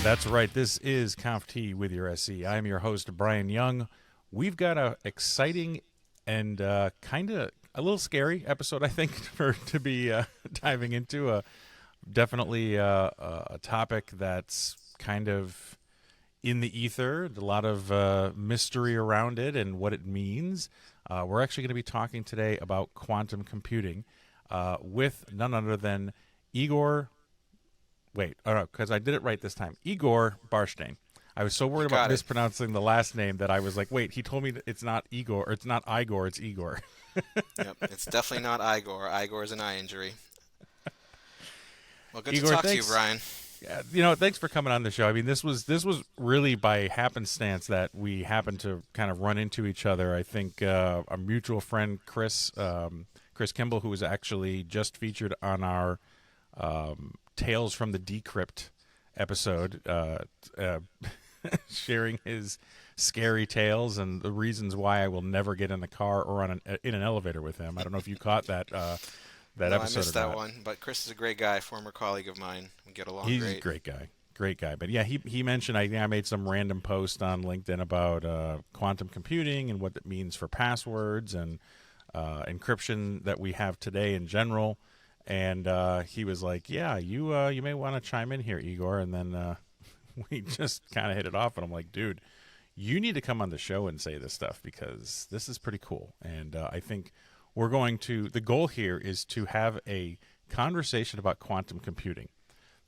That's right. This is ConfT with your SE. I'm your host, Bryan Young. We've got a exciting and kind of a little scary episode, I think, to be diving into. Definitely a topic that's kind of in the ether. A lot of mystery around it and what it means. We're actually going to be talking today about quantum computing with none other than Igor. Wait, because I did it right this time. Igor Barshteyn. I was so You worried about got it. mispronouncing the last name that I was like, wait, he told me that it's not Igor, or it's not Igor, it's Igor. Yep, it's definitely not Igor. Igor is an eye injury. Well, good to Igor, talk to you, thanks. Brian. Yeah, thanks for coming on the show. I mean, this was really by happenstance that we happened to kind of run into each other. I think a mutual friend, Chris Kimball, who was actually just featured on our Tales from the Decrypt episode, sharing his scary tales and the reasons why I will never get in the car or in an elevator with him. I don't know if you caught that No, I episode missed or that not. one, but Chris is a great guy, former colleague of mine. We get along He's a great. great guy. But yeah, he mentioned I made some random post on LinkedIn about quantum computing and what it means for passwords and encryption that we have today in general. And he was like, "Yeah, you may want to chime in here, Igor." And then we just kind of hit it off. And I'm like, "Dude, you need to come on the show and say this stuff because this is pretty cool." And I think the goal here is to have a conversation about quantum computing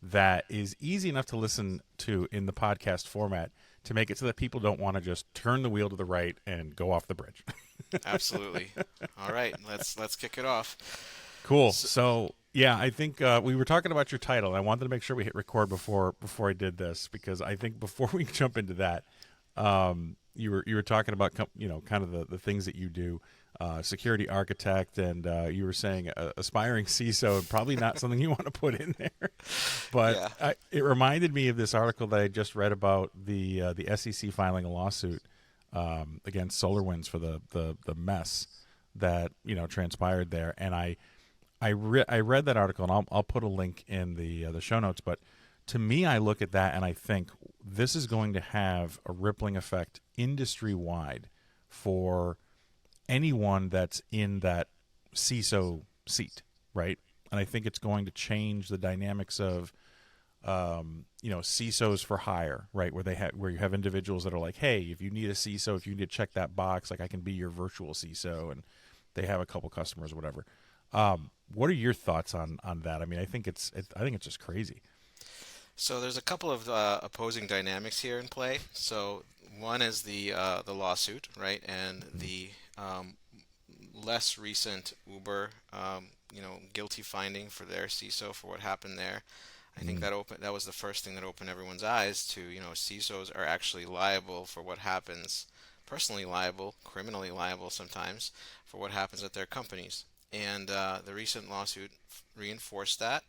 that is easy enough to listen to in the podcast format to make it so that people don't want to just turn the wheel to the right and go off the bridge. Absolutely. All right, let's kick it off. Cool. So, So yeah, I think we were talking about your title. And I wanted to make sure we hit record before I did this because I think before we jump into that, you were talking about kind of the things that you do, security architect, and you were saying aspiring CISO, probably not something you want to put in there, but yeah, it reminded me of this article that I just read about the SEC filing a lawsuit against SolarWinds for the mess that transpired there, and I read that article, and I'll put a link in the show notes, but to me, I look at that and I think this is going to have a rippling effect industry wide for anyone that's in that CISO seat, right? And I think it's going to change the dynamics of CISOs for hire, right? Where you have individuals that are like, hey, if you need a CISO, if you need to check that box, like I can be your virtual CISO, and they have a couple customers or whatever. What are your thoughts on that? I mean, I think it's just crazy. so there's a couple of opposing dynamics here in play. So one is the lawsuit, right, and the less recent Uber, guilty finding for their CISO for what happened there. I think Mm. that was the first thing that opened everyone's eyes to, CISOs are actually liable for what happens, personally liable, criminally liable sometimes, for what happens at their companies. And the recent lawsuit reinforced that.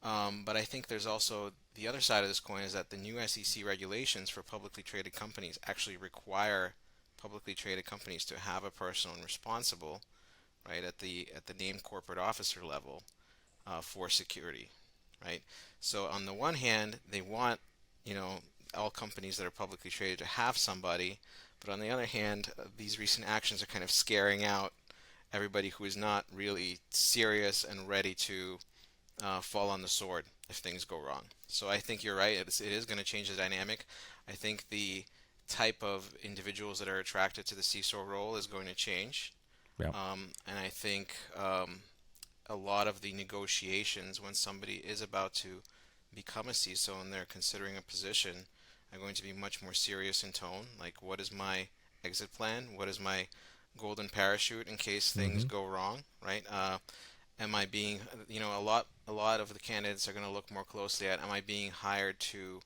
But I think there's also the other side of this coin is that the new SEC regulations for publicly traded companies actually require publicly traded companies to have a person responsible, right, at the named corporate officer level for security, right? So on the one hand, they want, you know, all companies that are publicly traded to have somebody, but on the other hand, these recent actions are kind of scaring out everybody who is not really serious and ready to fall on the sword if things go wrong. So I think you're right. It is going to change the dynamic. I think the type of individuals that are attracted to the CISO role is going to change. Yeah. And I think a lot of the negotiations when somebody is about to become a CISO and they're considering a position are going to be much more serious in tone. Like, what is my exit plan? What is my golden parachute in case things Mm-hmm. go wrong? Right? Am I being, a lot of the candidates are going to look more closely at, am I being hired to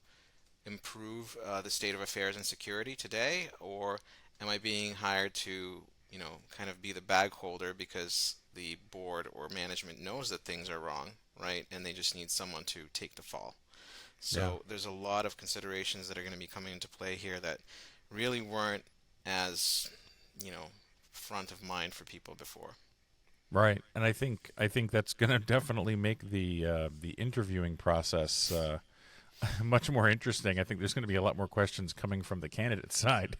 improve the state of affairs and security today, or am I being hired to, kind of be the bag holder because the board or management knows that things are wrong, right? And they just need someone to take the fall. Yeah. So there's a lot of considerations that are going to be coming into play here that really weren't as, you know, front of mind for people before. Right, and I think that's going to definitely make the interviewing process much more interesting. I think there's going to be a lot more questions coming from the candidate side.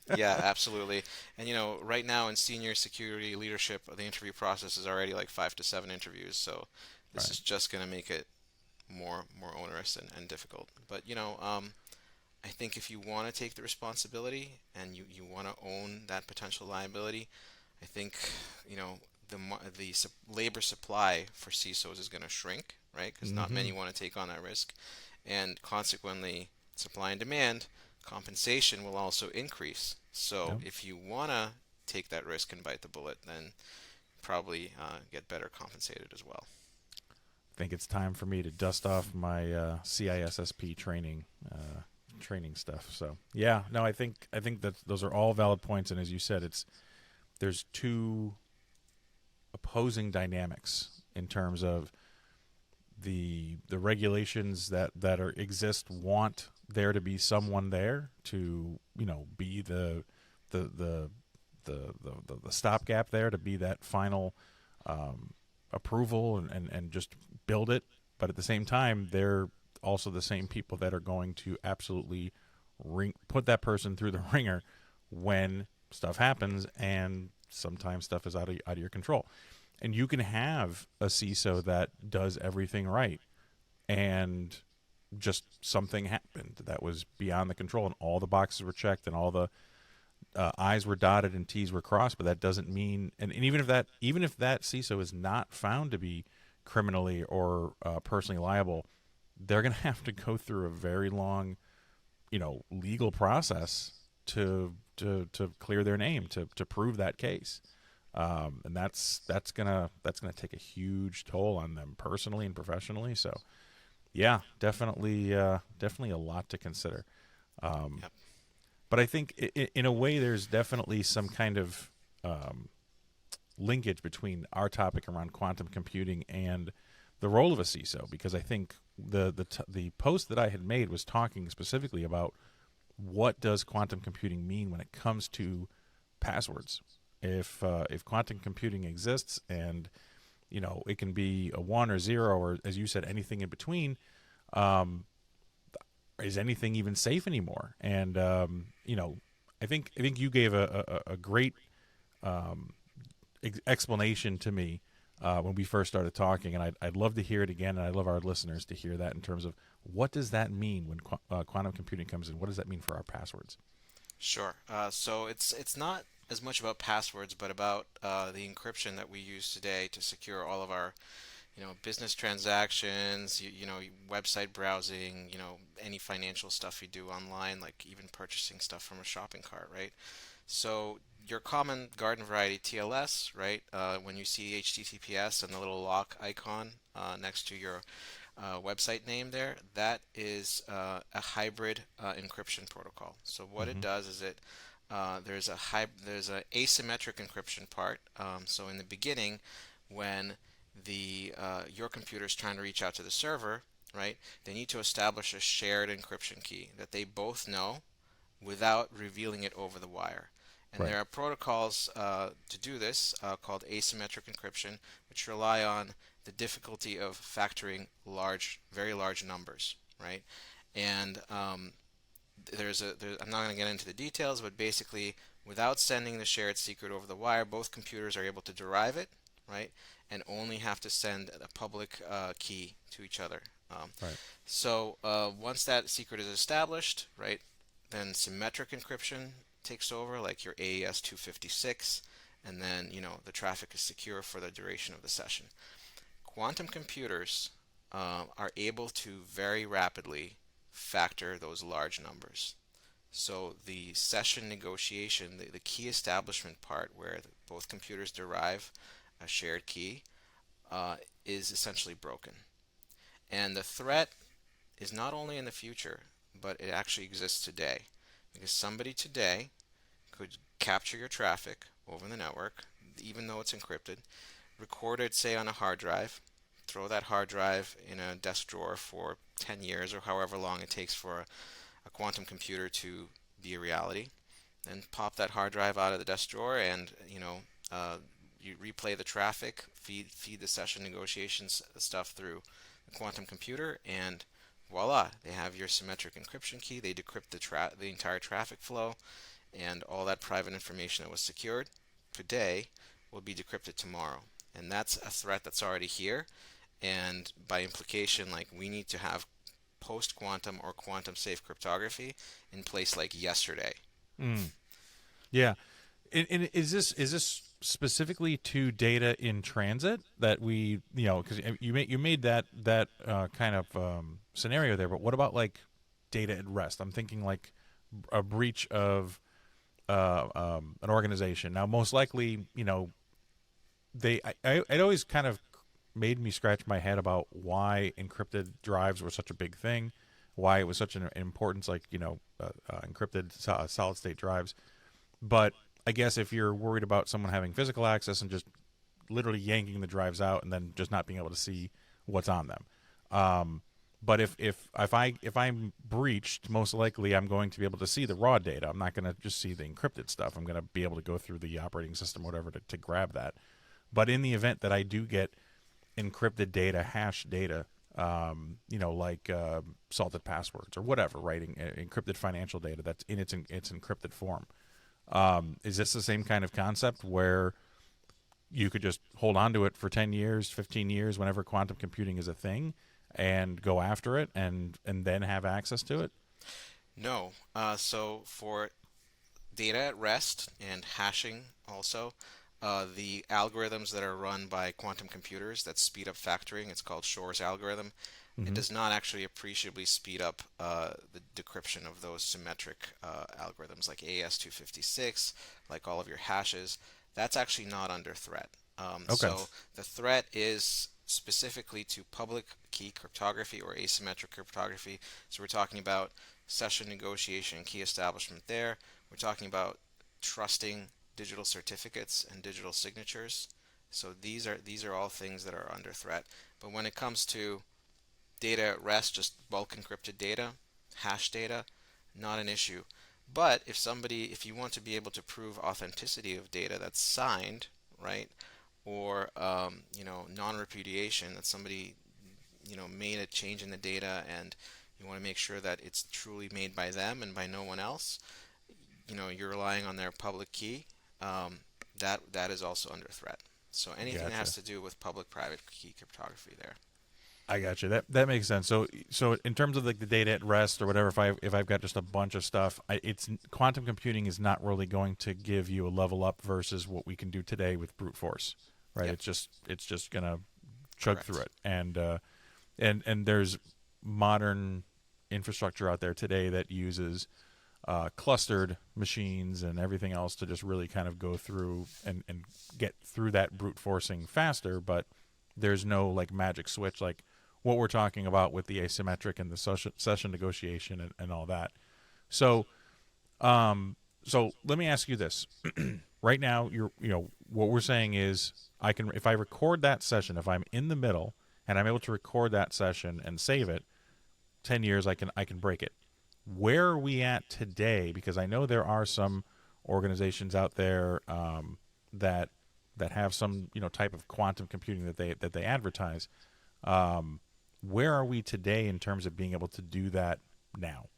Yeah, absolutely. And right now in senior security leadership, the interview process is already like 5 to 7 interviews. So this Right. is just going to make it more onerous and difficult. But I think if you want to take the responsibility and you want to own that potential liability, I think the labor supply for CISOs is going to shrink, right? Because not Mm-hmm. many want to take on that risk, and consequently, supply and demand compensation will also increase. So Yep. if you want to take that risk and bite the bullet, then probably get better compensated as well. Think it's time for me to dust off my CISSP training stuff. So yeah, no, I think that those are all valid points, and as you said, there's two opposing dynamics in terms of the regulations that exist want there to be someone there to be the the the stopgap there to be that final approval and just build it. But at the same time, they're also the same people that are going to absolutely put that person through the ringer when stuff happens, and sometimes stuff is out of your control. And you can have a CISO that does everything right, and just something happened that was beyond the control, and all the boxes were checked, and all the I's were dotted and T's were crossed. But that doesn't mean, and even if that CISO is not found to be criminally or personally liable, they're going to have to go through a very long, legal process to clear their name to prove that case. And that's gonna take a huge toll on them personally and professionally. So yeah, definitely a lot to consider. Um, Yep. but I think in a way, there's definitely some kind of linkage between our topic around quantum computing and the role of a CISO, because I think the post that I had made was talking specifically about what does quantum computing mean when it comes to passwords. If quantum computing exists, and it can be a 1 or 0, or as you said, anything in between, um, is anything even safe anymore? And I think you gave a great um, explanation to me when we first started talking, and I'd love to hear it again, and I'd love our listeners to hear that in terms of what does that mean when quantum computing comes in. What does that mean for our passwords? Sure. So it's not as much about passwords, but about the encryption that we use today to secure all of our, business transactions, website browsing, any financial stuff you do online, like even purchasing stuff from a shopping cart, right? So your common garden variety TLS, right? When you see HTTPS and the little lock icon next to your website name there, that is a hybrid encryption protocol. So what it Mm-hmm. does is there's a asymmetric encryption part. So in the beginning, when the your computer is trying to reach out to the server, right? They need to establish a shared encryption key that they both know without revealing it over the wire. And Right. there are protocols to do this called asymmetric encryption, which rely on the difficulty of factoring very large numbers, right? And I'm not going to get into the details, but basically, without sending the shared secret over the wire, both computers are able to derive it, right? And only have to send a public key to each other. Um, Right. so once that secret is established, right, then symmetric encryption takes over, like your AES 256, and then the traffic is secure for the duration of the session. Quantum computers are able to very rapidly factor those large numbers. So the session negotiation, the key establishment part where both computers derive a shared key, is essentially broken. And the threat is not only in the future, but it actually exists today. Because somebody today could capture your traffic over the network, even though it's encrypted, record it, say, on a hard drive, throw that hard drive in a desk drawer for 10 years or however long it takes for a quantum computer to be a reality, then pop that hard drive out of the desk drawer and, you replay the traffic, feed the session negotiations stuff through the quantum computer, and voila, they have your symmetric encryption key. They decrypt the entire traffic flow, and all that private information that was secured today will be decrypted tomorrow. And that's a threat that's already here. And by implication, like, we need to have post-quantum or quantum safe cryptography in place like yesterday. Mm. Yeah. And is this specifically to data in transit that we, because you made that kind of scenario there, but what about like data at rest? I'm thinking like a breach of an organization. Now, most likely, it always kind of made me scratch my head about why encrypted drives were such a big thing, why it was such an importance, like encrypted solid state drives. But I guess if you're worried about someone having physical access and just literally yanking the drives out and then just not being able to see what's on them. But if I'm breached, most likely I'm going to be able to see the raw data. I'm not going to just see the encrypted stuff. I'm going to be able to go through the operating system, whatever, to grab that. But in the event that I do get encrypted data, hashed data, like salted passwords or whatever, writing encrypted financial data that's in its encrypted form. Is this the same kind of concept where you could just hold on to it for 10 years, 15 years, whenever quantum computing is a thing, and go after it and then have access to it? No. So for data at rest and hashing also, the algorithms that are run by quantum computers that speed up factoring, it's called Shor's algorithm. It Mm-hmm. does not actually appreciably speed up the decryption of those symmetric algorithms like AES-256, like all of your hashes. That's actually not under threat. Okay. So the threat is specifically to public key cryptography or asymmetric cryptography. So we're talking about session negotiation and key establishment there. We're talking about trusting digital certificates and digital signatures. So these are all things that are under threat. But when it comes to data at rest, just bulk encrypted data, hash data, not an issue. But if you want to be able to prove authenticity of data that's signed, right, or non-repudiation, that somebody made a change in the data, and you want to make sure that it's truly made by them and by no one else, you're relying on their public key. That is also under threat. So anything that has Gotcha. to do with public-private key cryptography there. I got you. That makes sense. So in terms of like the data at rest or whatever, if I've got just a bunch of stuff, it's quantum computing is not really going to give you a level up versus what we can do today with brute force, right? Yep, It's just gonna chug through correct. it, and there's modern infrastructure out there today that uses clustered machines and everything else to just really kind of go through and get through that brute forcing faster, but there's no like magic switch like what we're talking about with the asymmetric and the session negotiation and all that. So, so let me ask you this: right now, what we're saying is, if I record that session, if I'm in the middle and I'm able to record that session and save it, 10 years, I can break it. Where are we at today? Because I know there are some organizations out there that have some type of quantum computing that they advertise. Where are we today in terms of being able to do that now?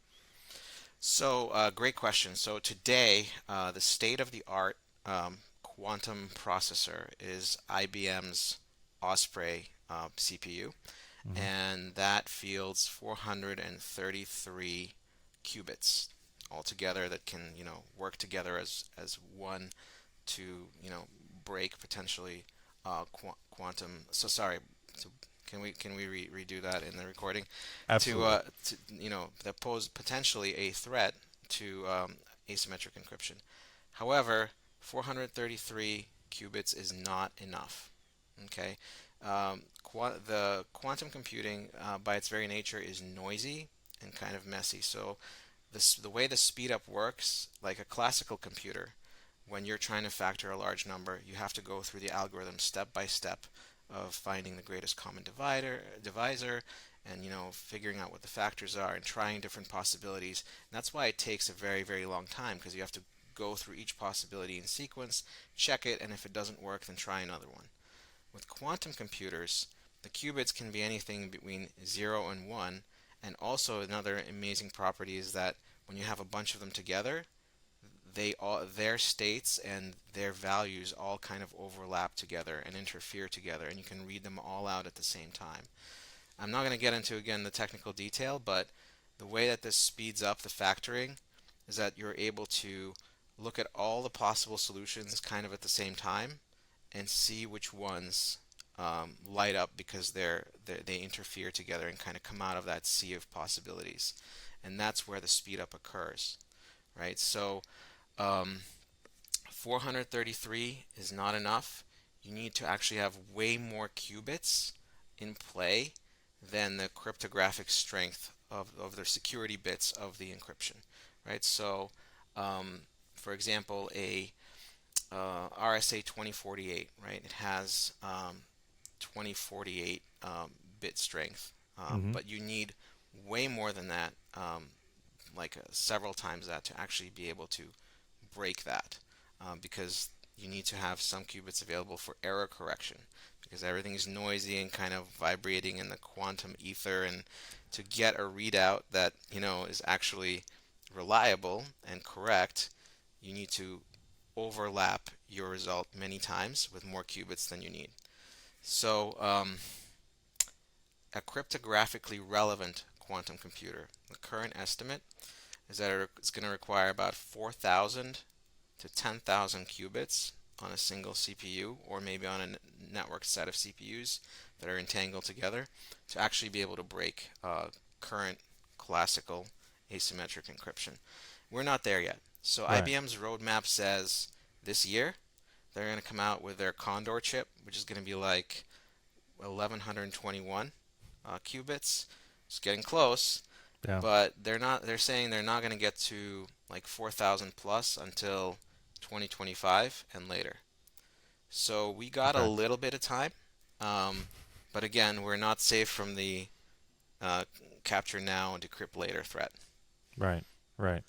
So, great question. So today, the state-of-the-art quantum processor is IBM's Osprey CPU, Hmm. and that fields 433 qubits altogether that can, work together as one to, break potentially quantum. So sorry. So can we redo that in the recording? Absolutely. That pose potentially a threat to asymmetric encryption. However, 433 qubits is not enough. Okay, the quantum computing, by its very nature, is noisy and kind of messy. So the way the speed up works, like a classical computer, when you're trying to factor a large number, you have to go through the algorithm step by step of finding the greatest common divisor, and figuring out what the factors are and trying different possibilities. And that's why it takes a very, very long time, because you have to go through each possibility in sequence, check it, and if it doesn't work, then try another one. With quantum computers, the qubits can be anything between 0 and 1, And also another amazing property is that when you have a bunch of them together, their states and their values all kind of overlap together and interfere together, and you can read them all out at the same time. I'm not going to get into again the technical detail, but the way that this speeds up the factoring is that you're able to look at all the possible solutions kind of at the same time and see which ones light up because they interfere together and kind of come out of that sea of possibilities, and that's where the speed up occurs, right? So 433 is not enough. You need to actually have way more qubits in play than the cryptographic strength of the security bits of the encryption, right? So, for example, a RSA 2048, right? It has 2048 bit strength, Mm-hmm. but you need way more than that, several times that to actually be able to break that, because you need to have some qubits available for error correction because everything is noisy and kind of vibrating in the quantum ether, and to get a readout that is actually reliable and correct, you need to overlap your result many times with more qubits than you need. So a cryptographically relevant quantum computer, the current estimate is that it's going to require about 4,000 to 10,000 qubits on a single CPU, or maybe on a networked set of CPUs that are entangled together, to actually be able to break current classical asymmetric encryption. We're not there yet. So Right. IBM's roadmap says this year they're going to come out with their Condor chip, which is going to be like 1121 qubits. It's getting close, Yeah. but they're saying they're not going to get to like 4,000 plus until 2025 and later. So we got a Okay. little bit of time, um, but again, we're not safe from the uh, capture now and decrypt later threat. Right. Right.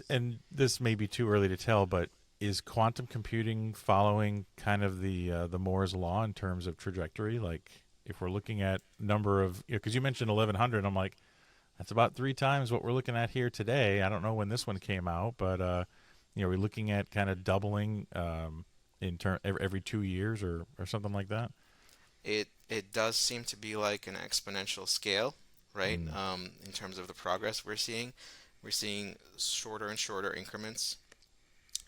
And this may be too early to tell, but is quantum computing following kind of the Moore's law in terms of trajectory? Like, if we're looking at number of, because you mentioned 1100, I'm like, that's about 3 times what we're looking at here today. I don't know when this one came out, but we're looking at kind of doubling in turn every 2 years or something like that. It does seem to be like an exponential scale, right? Mm. In terms of the progress we're seeing shorter and shorter increments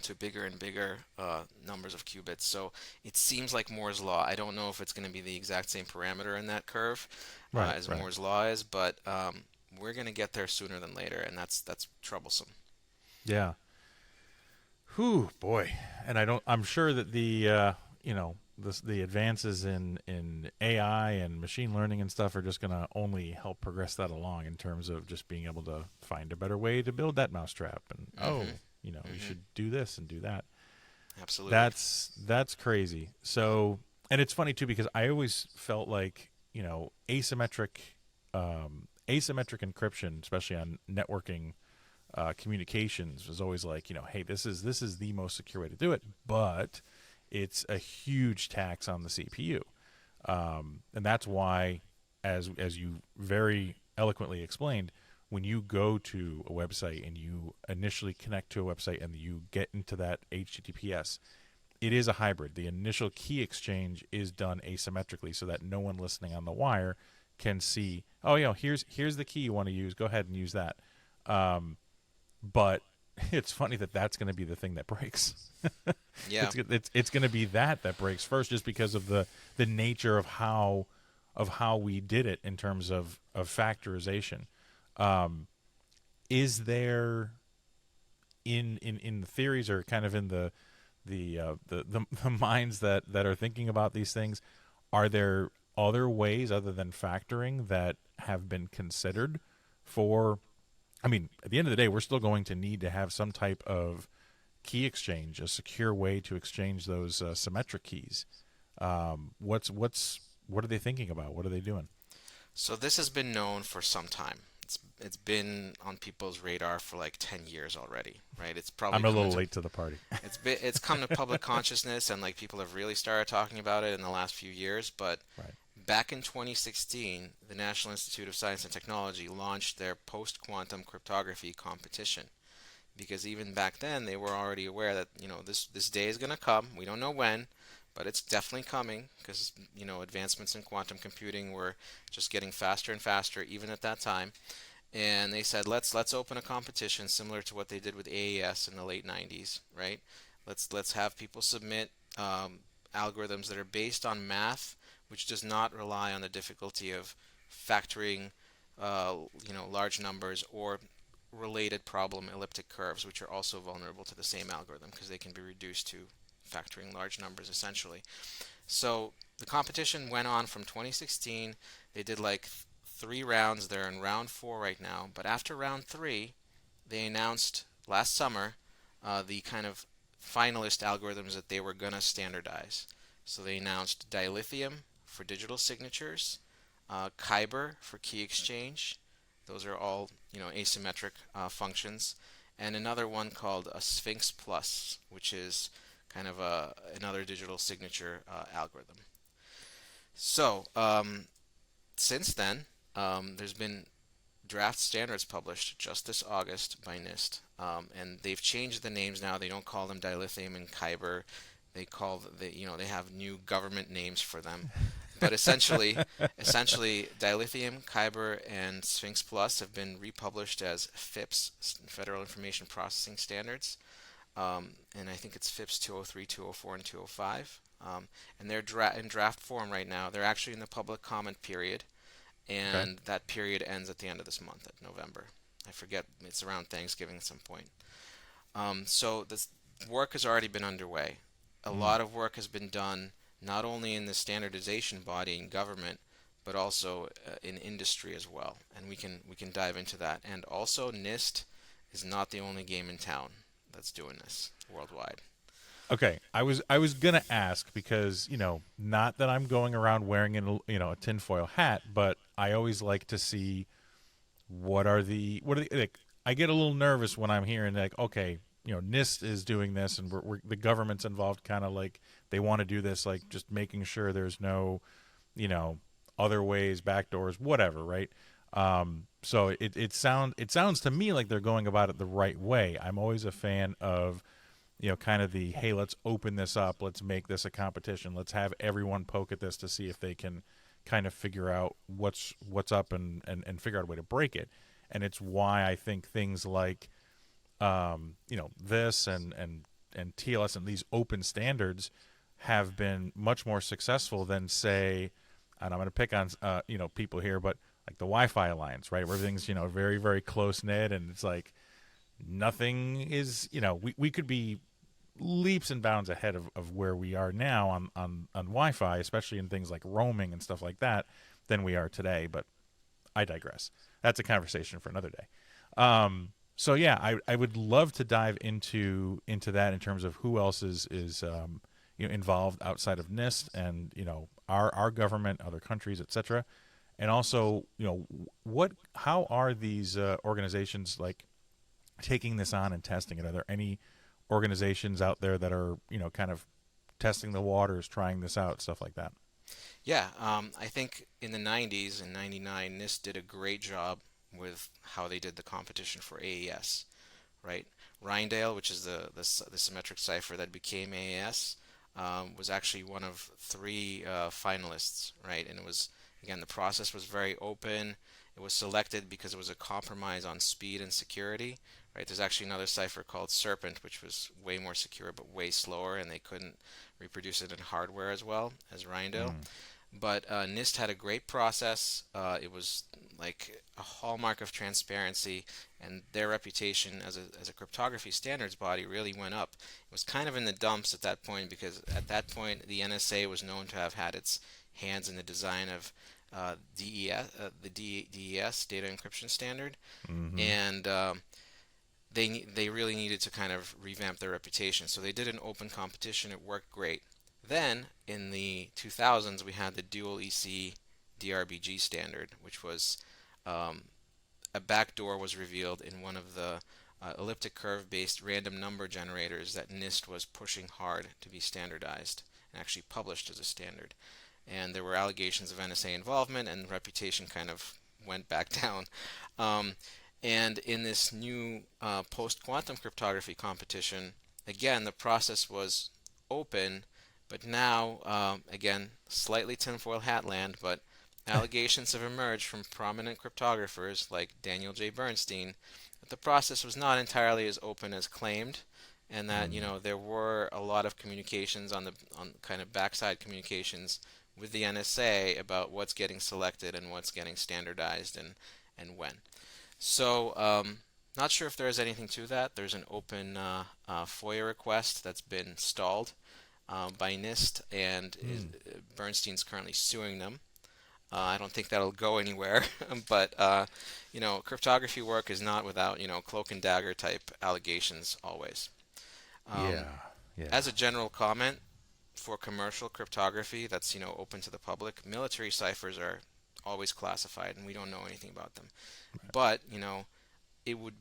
to bigger and bigger numbers of qubits. So it seems like Moore's law. I don't know if it's going to be the exact same parameter in that curve Right. as Right. Moore's law is, but we're going to get there sooner than later, and that's troublesome. Yeah. Whew, boy. And I'm sure that the advances in AI and machine learning and stuff are just going to only help progress that along in terms of just being able to find a better way to build that mousetrap. And Hmm. you Hmm. should do this and do that. Absolutely. That's crazy. So, and it's funny too because I always felt like asymmetric encryption, especially on networking communications, was always like, hey, this is the most secure way to do it, but it's a huge tax on the CPU, and that's why, as you very eloquently explained, when you go to a website and you initially connect to a website and you get into that HTTPS, it is a hybrid. The initial key exchange is done asymmetrically so that no one listening on the wire can see, oh, here's the key you want to use. Go ahead and use that. But it's funny that that's going to be the thing that breaks. Yeah. It's going to be that breaks first, just because of the nature of how we did it in terms of factorization. Is there in the theories, or kind of in the minds that are thinking about these things, are there other ways other than factoring that have been considered for? I mean, at the end of the day, we're still going to need to have some type of key exchange, a secure way to exchange those symmetric keys. What are they thinking about? What are they doing? So this has been known for some time. It's been on people's radar for like 10 years already, right? It's probably I'm a come little into late to the party. it's come to public consciousness, and like people have really started talking about it in the last few years, but Right. back in 2016, the National Institute of Science and Technology launched their post-quantum cryptography competition, because even back then they were already aware that this day is going to come. We don't know when, but it's definitely coming, because advancements in quantum computing were just getting faster and faster even at that time. And they said, let's open a competition similar to what they did with AES in the late 90s, right? Let's have people submit algorithms that are based on math, which does not rely on the difficulty of factoring large numbers, or related problem elliptic curves, which are also vulnerable to the same algorithm because they can be reduced to factoring large numbers essentially. So the competition went on from 2016. They did like 3 rounds. They're in round 4 right now. But after round 3, they announced last summer the kind of finalist algorithms that they were going to standardize. So they announced dilithium for digital signatures, Kyber for key exchange. Those are all asymmetric functions, and another one called a Sphinx Plus, which is kind of another digital signature algorithm. So since then, there's been draft standards published just this August by NIST, and they've changed the names now. They don't call them dilithium and Kyber. They have new government names for them. But essentially, dilithium, Kyber, and Sphinx Plus have been republished as FIPS, Federal Information Processing Standards, and I think it's FIPS 203, 204, and 205. And they're in draft form right now. They're actually in the public comment period, and Okay. that period ends at the end of this month, at November. I forget, it's around Thanksgiving at some point. So this work has already been underway. A Mm. lot of work has been done, not only in the standardization body in government, but also in industry as well. And we can dive into that. And also, NIST is not the only game in town that's doing this worldwide. Okay, I was gonna ask because not that I'm going around wearing a tinfoil hat, but I always like to see what are the like. I get a little nervous when I'm hearing like, okay, NIST is doing this, and the government's involved, kind of like they want to do this, like just making sure there's no, you know, other ways, backdoors, whatever, right? So it sounds to me like they're going about it the right way. I'm always a fan of kind of the, hey, let's open this up, let's make this a competition, let's have everyone poke at this to see if they can kind of figure out what's up, and figure out a way to break it. And it's why I think things like this and TLS and these open standards have been much more successful than, say, and I'm going to pick on people here, but like the Wi-Fi Alliance, right, where everything's very, very close knit, and it's like nothing is, we could be leaps and bounds ahead of where we are now on Wi-Fi, especially in things like roaming and stuff like that, than we are today. But I digress. That's a conversation for another day. So yeah, I would love to dive into that in terms of who else is involved outside of NIST, and our government, other countries, etc. And also how are these organizations like taking this on and testing it? Are there any organizations out there that are kind of testing the waters, trying this out, stuff like that? Yeah, I think in the 90s and 99, NIST did a great job with how they did the competition for AES, right? Rhindale, which is the symmetric cipher that became AES, was actually one of 3 finalists, right? And it was, again, the process was very open. It was selected because it was a compromise on speed and security, right? There's actually another cipher called Serpent, which was way more secure but way slower, and they couldn't reproduce it in hardware as well as Rhindale. Mm. But NIST had a great process. It was like a hallmark of transparency, and their reputation as a cryptography standards body really went up. It was kind of in the dumps at that point, because at that point the NSA was known to have had its hands in the design of the DES, data encryption standard, Mm-hmm. and they really needed to kind of revamp their reputation. So they did an open competition. It worked great. Then in the 2000s, we had the dual EC DRBG standard, which was a backdoor was revealed in one of the elliptic curve based random number generators that NIST was pushing hard to be standardized and actually published as a standard. and there were allegations of NSA involvement, and reputation kind of went back down. Um, and in this new post-quantum cryptography competition, again, the process was open, but now, again, slightly tinfoil hat land, but allegations have emerged from prominent cryptographers like Daniel J. Bernstein that the process was not entirely as open as claimed, and that there were a lot of communications on kind of backside communications with the NSA about what's getting selected and what's getting standardized and when. So, not sure if there is anything to that. There's an open FOIA request that's been stalled by NIST, and Bernstein's currently suing them. I don't think that'll go anywhere, but cryptography work is not without cloak and dagger type allegations always. Yeah. Yeah. As a general comment, for commercial cryptography that's open to the public, military ciphers are always classified, and we don't know anything about them. Right. But it would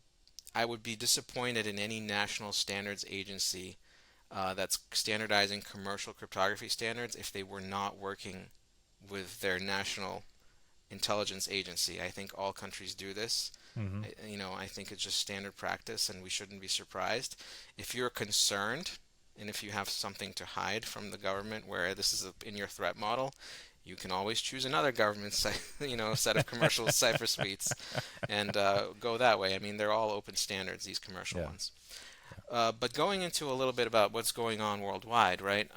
I would be disappointed in any national standards agency that's standardizing commercial cryptography standards if they were not working with their national intelligence agency. I think all countries do this. Mm-hmm. I think it's just standard practice, and we shouldn't be surprised. If you're concerned, and if you have something to hide from the government, where this is in your threat model, you can always choose another government set of commercial cipher suites, and go that way. I mean, they're all open standards, these commercial ones. But going into a little bit about what's going on worldwide, right?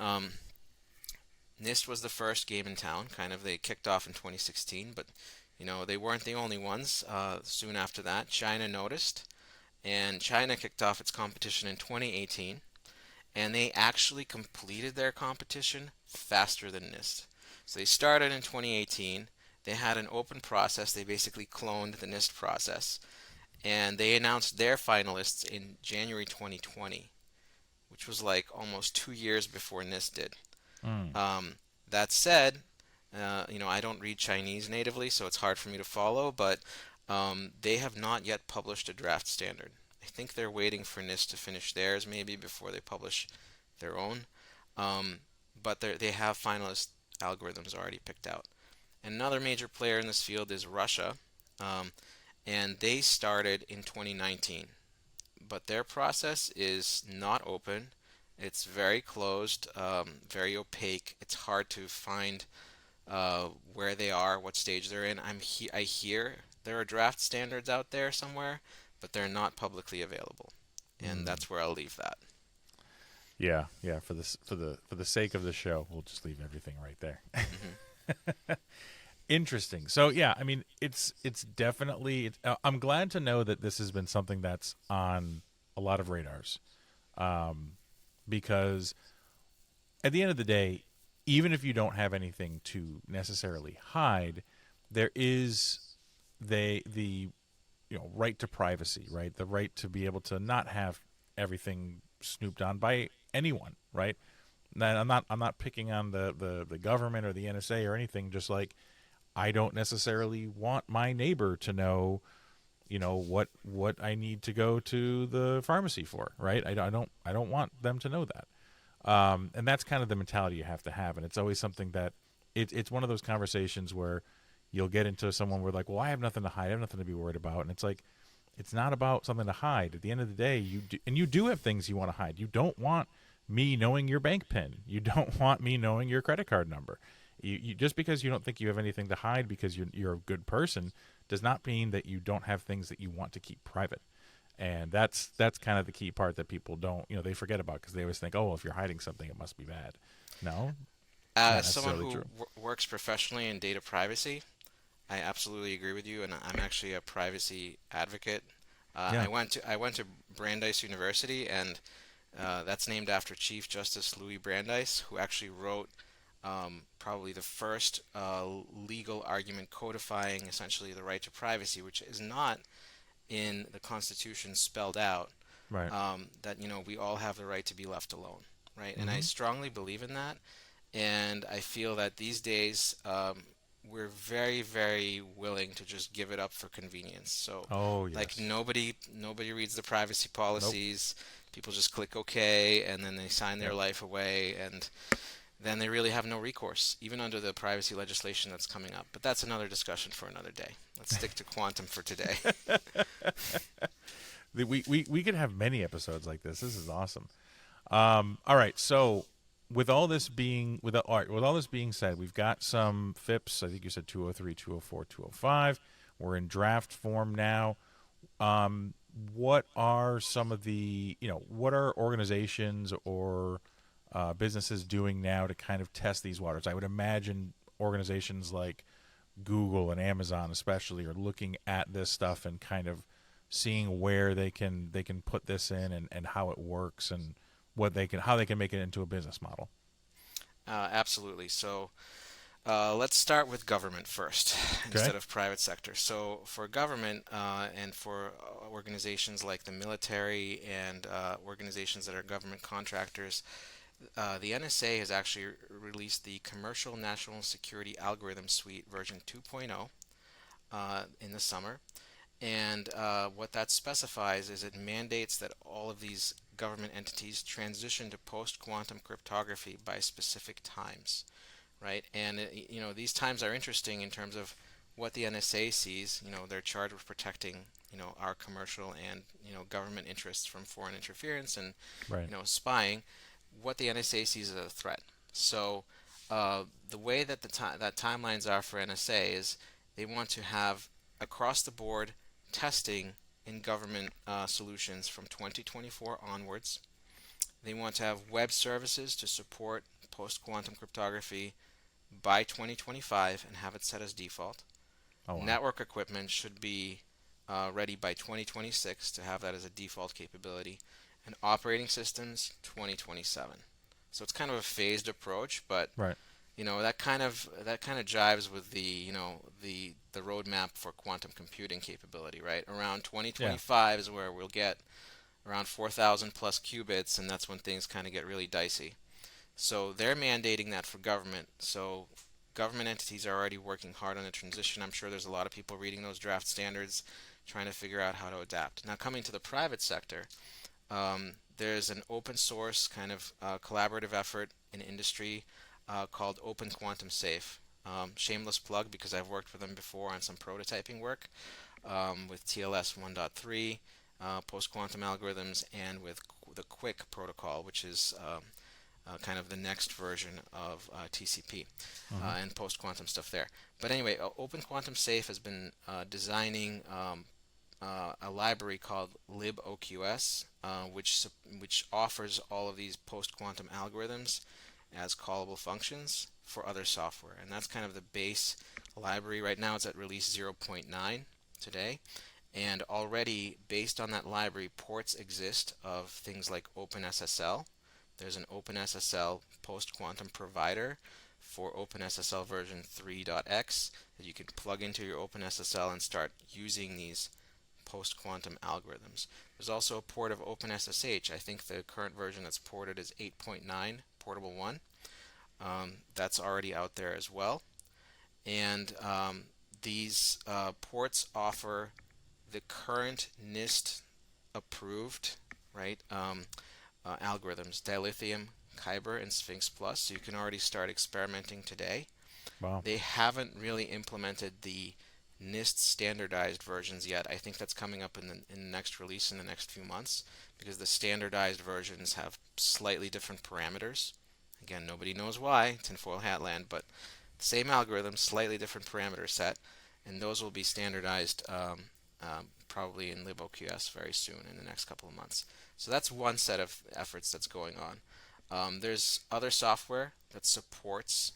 NIST was the first game in town. Kind of, they kicked off in 2016, but they weren't the only ones. Soon after that, China noticed, and China kicked off its competition in 2018, and they actually completed their competition faster than NIST. So they started in 2018. They had an open process. They basically cloned the NIST process, and they announced their finalists in January 2020, which was like almost 2 years before NIST did. That said, I don't read Chinese natively, so it's hard for me to follow, but they have not yet published a draft standard. I think they're waiting for NIST to finish theirs maybe before they publish their own, but they have finalist algorithms already picked out. Another major player in this field is Russia, and they started in 2019, but their process is not open. It's very closed, very opaque. It's hard to find where they are, what stage they're in. I hear there are draft standards out there somewhere, but they're not publicly available, and that's where I'll leave that. Yeah. For the sake of the show, we'll just leave everything right there. Mm-hmm. Interesting. So yeah, I mean, it's definitely. I'm glad to know that this has been something that's on a lot of radars. Because at the end of the day, even if you don't have anything to necessarily hide, there is the right to privacy, right? The right to be able to not have everything snooped on by anyone, right? Now, I'm not picking on the government or the NSA or anything. Just like I don't necessarily want my neighbor to know what I need to go to the pharmacy for, right? I don't want them to know that, and that's kind of the mentality you have to have. And it's always something that it's one of those conversations where you'll get into someone where like, well, I have nothing to hide, I have nothing to be worried about, and it's like, it's not about something to hide. At the end of the day, you do have things you want to hide. You don't want me knowing your bank PIN. You don't want me knowing your credit card number. You just because you don't think you have anything to hide because you're a good person does not mean that you don't have things that you want to keep private. And that's kind of the key part that people don't, they forget about, because they always think, oh, well, if you're hiding something, it must be bad. No. As someone who works professionally in data privacy, I absolutely agree with you, and I'm actually a privacy advocate. I went to Brandeis University, and that's named after Chief Justice Louis Brandeis, who actually wrote probably the first legal argument codifying essentially the right to privacy, which is not in the Constitution spelled out. Right. That we all have the right to be left alone, right? Mm-hmm. And I strongly believe in that, and I feel that these days we're very, very willing to just give it up for convenience. So, like nobody reads the privacy policies. Nope. People just click OK, and then they sign their life away, and then they really have no recourse, even under the privacy legislation that's coming up. But that's another discussion for another day. Let's stick to quantum for today. We could have many episodes like this. This is awesome. All right, so with all this being said, we've got some FIPS. I think you said 203, 204, 205. We're in draft form now. What are some of the, what are organizations or businesses doing now to kind of test these waters? I would imagine organizations like Google and Amazon especially are looking at this stuff and kind of seeing where they can put this in, and how it works, and how they can make it into a business model. Absolutely. So let's start with government first Okay. instead of private sector. So for government and for organizations like the military and organizations that are government contractors, the NSA has actually released the Commercial National Security Algorithm Suite version 2.0 in the summer. And what that specifies is it mandates that all of these government entities transition to post-quantum cryptography by specific times, right? And these times are interesting in terms of what the NSA sees. They're charged with protecting our commercial and government interests from foreign interference and Right. spying. What the NSA sees as a threat. So the way that that timelines are for NSA is they want to have across the board testing in government solutions from 2024 onwards. They want to have web services to support post-quantum cryptography by 2025 and have it set as default. Oh wow. Network equipment should be ready by 2026 to have that as a default capability, and operating systems 2027. So it's kind of a phased approach, but Right. that kind of jives with the roadmap for quantum computing capability, right? Around Yeah. 2025 is where we'll get around 4,000 plus qubits, and that's when things kind of get really dicey. So they're mandating that for government. So government entities are already working hard on the transition. I'm sure there's a lot of people reading those draft standards, trying to figure out how to adapt. Now, coming to the private sector, there's an open source kind of collaborative effort in industry called Open Quantum Safe. Shameless plug because I've worked with them before on some prototyping work with TLS 1.3, post quantum algorithms, and with the QUIC protocol, which is kind of the next version of TCP Hmm. and post quantum stuff there. But anyway, Open Quantum Safe has been designing a library called liboqs, which offers all of these post-quantum algorithms as callable functions for other software, and that's kind of the base library. Right now, it's at release 0.9 today, and already based on that library, ports exist of things like OpenSSL. There's an OpenSSL post-quantum provider for OpenSSL version 3.x that you can plug into your OpenSSL and start using these post-quantum algorithms. There's also a port of OpenSSH. I think the current version that's ported is 8.9, Portable 1. That's already out there as well. And these ports offer the current NIST approved, right, algorithms, dilithium, Kyber, and Sphinx Plus. So you can already start experimenting today. Wow. They haven't really implemented the NIST standardized versions yet. I think that's coming up in the next release in the next few months because the standardized versions have slightly different parameters. Again, nobody knows why, tinfoil hat land, but same algorithm, slightly different parameter set, and those will be standardized probably in liboqs very soon in the next couple of months. So that's one set of efforts that's going on. There's other software that supports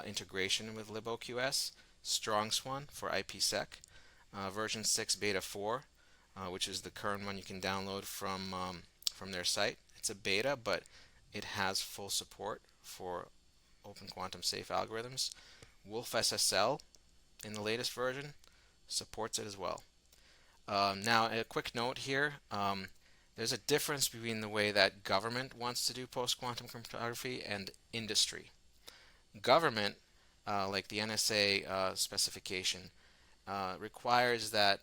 integration with liboqs. StrongSwan for IPsec, version 6 beta 4, which is the current one you can download from their site. It's a beta, but it has full support for open quantum safe algorithms. WolfSSL in the latest version supports it as well. Now, a quick note here. There's a difference between the way that government wants to do post-quantum cryptography and industry. Government, like the NSA specification, requires that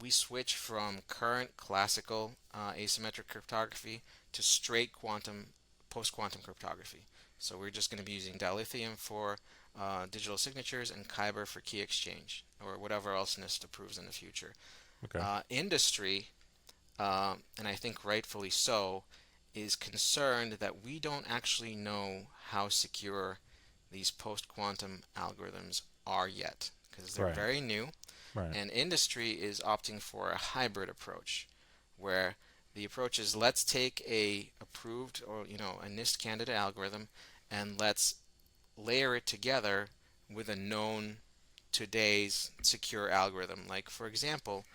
we switch from current classical asymmetric cryptography to straight quantum post-quantum cryptography. So we're just going to be using dilithium for digital signatures and Kyber for key exchange, or whatever else NIST approves in the future. Okay. Industry, and I think rightfully so, is concerned that we don't actually know how secure these post-quantum algorithms are yet, because they're Right. very new, Right. and industry is opting for a hybrid approach, where the approach is let's take a approved or a NIST candidate algorithm and let's layer it together with a known today's secure algorithm. Like for example,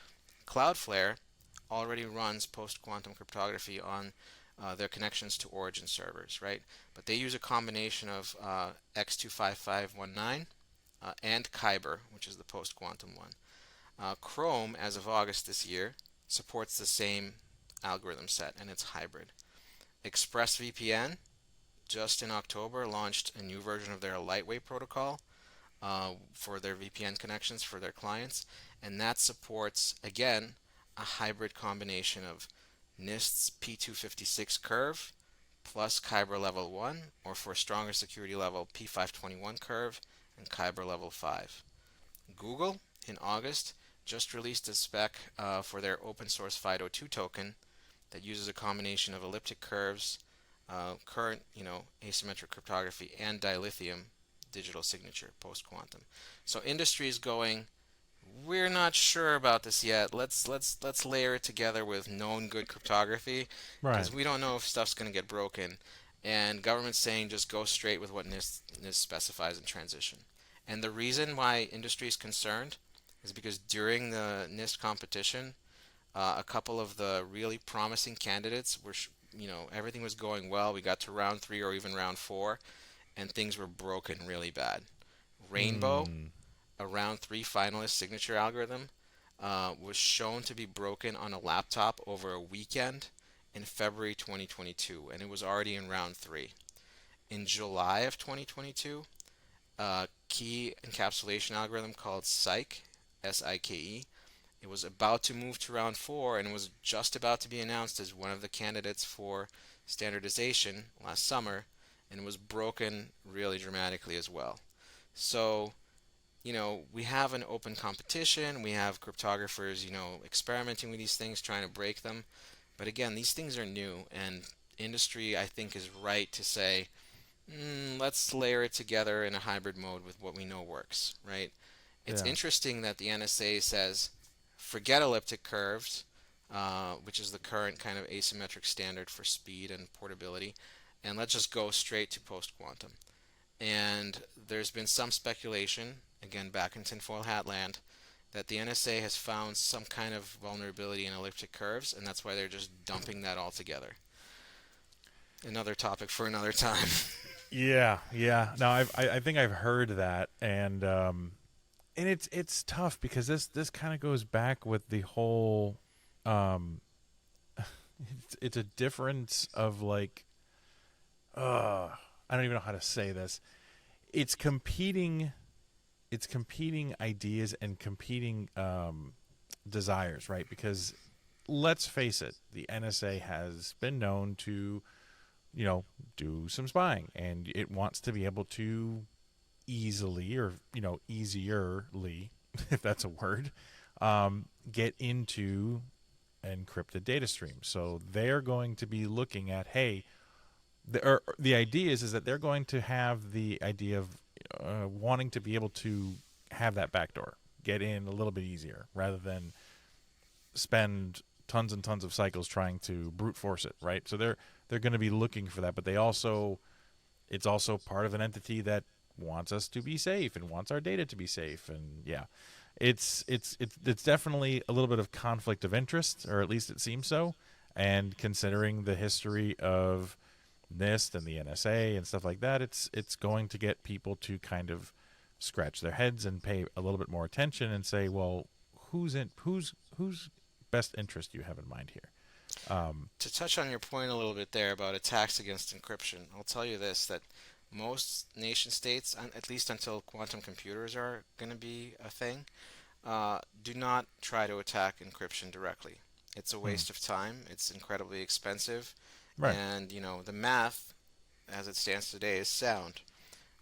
Cloudflare already runs post-quantum cryptography on their connections to origin servers, right? But they use a combination of X25519 and Kyber, which is the post-quantum one. Chrome, as of August this year, supports the same algorithm set, and it's hybrid. ExpressVPN, just in October, launched a new version of their lightweight protocol for their VPN connections for their clients, and that supports, again, a hybrid combination of NIST's P256 curve plus Kyber level 1, or for a stronger security level, P521 curve and Kyber level 5. Google, in August, just released a spec for their open source FIDO2 token that uses a combination of elliptic curves, current, asymmetric cryptography, and dilithium digital signature post-quantum. So industry is going, we're not sure about this yet. Let's layer it together with known good cryptography Right. because we don't know if stuff's going to get broken. And government's saying just go straight with what NIST specifies in transition. And the reason why industry is concerned is because during the NIST competition, a couple of the really promising candidates were, everything was going well. We got to round three or even round four, and things were broken really bad. Rainbow, Mm. a round three finalist signature algorithm, was shown to be broken on a laptop over a weekend in February 2022, and it was already in round three. In July of 2022, a key encapsulation algorithm called SIKE, it was about to move to round four and was just about to be announced as one of the candidates for standardization last summer, and was broken really dramatically as well. So, we have an open competition. We have cryptographers, experimenting with these things, trying to break them. But again, these things are new, and industry, I think, is right to say, let's layer it together in a hybrid mode with what we know works, right? It's Yeah. interesting that the NSA says, forget elliptic curves, which is the current kind of asymmetric standard for speed and portability, and let's just go straight to post-quantum. And there's been some speculation, again back in tinfoil hat land, that the NSA has found some kind of vulnerability in elliptic curves, and that's why they're just dumping that all together. Another topic for another time. Yeah. Yeah. No, I think I've heard that, and it's tough because this kind of goes back with the whole um it's a difference of like I don't even know how to say this. It's competing it's competing ideas and competing desires, right? Because let's face it, the NSA has been known to, do some spying, and it wants to be able to easily, or easierly, if that's a word, get into encrypted data streams. So they're going to be looking at, hey, the idea is that they're going to have the idea of wanting to be able to have that backdoor get in a little bit easier, rather than spend tons and tons of cycles trying to brute force it, right? So they're going to be looking for that, but it's also part of an entity that wants us to be safe and wants our data to be safe. And yeah, it's definitely a little bit of conflict of interest, or at least it seems so. And considering the history of NIST and the NSA and stuff like that, it's going to get people to kind of scratch their heads and pay a little bit more attention and say, well, whose best interest do you have in mind here? To touch on your point a little bit there about attacks against encryption, I'll tell you this, that most nation states, at least until quantum computers are going to be a thing, do not try to attack encryption directly. It's a Hmm. waste of time. It's incredibly expensive, Right. and the math as it stands today, is sound.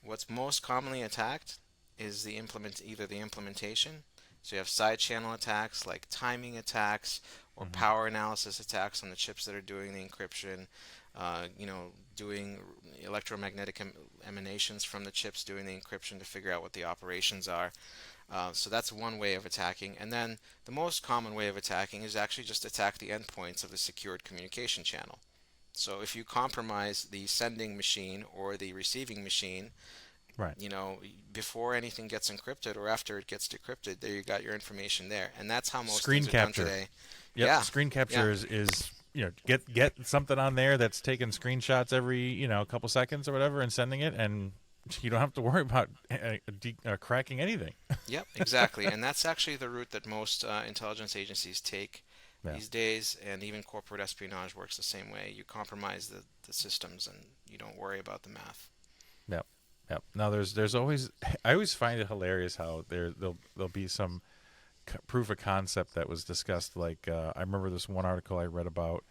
What's most commonly attacked is either the implementation. So you have side channel attacks like timing attacks or Hmm. power analysis attacks on the chips that are doing the encryption. Doing electromagnetic emanations from the chips doing the encryption to figure out what the operations are. So that's one way of attacking. And then the most common way of attacking is actually just attack the endpoints of the secured communication channel. So if you compromise the sending machine or the receiving machine, Right. you know, before anything gets encrypted or after it gets decrypted, there you got your information there. And that's how most Screen things are done capture. today. Yep. Yeah, Screen yeah, capture is get something on there that's taking screenshots every couple seconds or whatever and sending it, and you don't have to worry about cracking anything. yep, exactly. And that's actually the route that most intelligence agencies take Yeah. these days, and even corporate espionage works the same way. You compromise the systems and you don't worry about the math. Yep. Yep. Now there's always I always find it hilarious how there'll be some proof of concept that was discussed. Like I remember this one article I read about.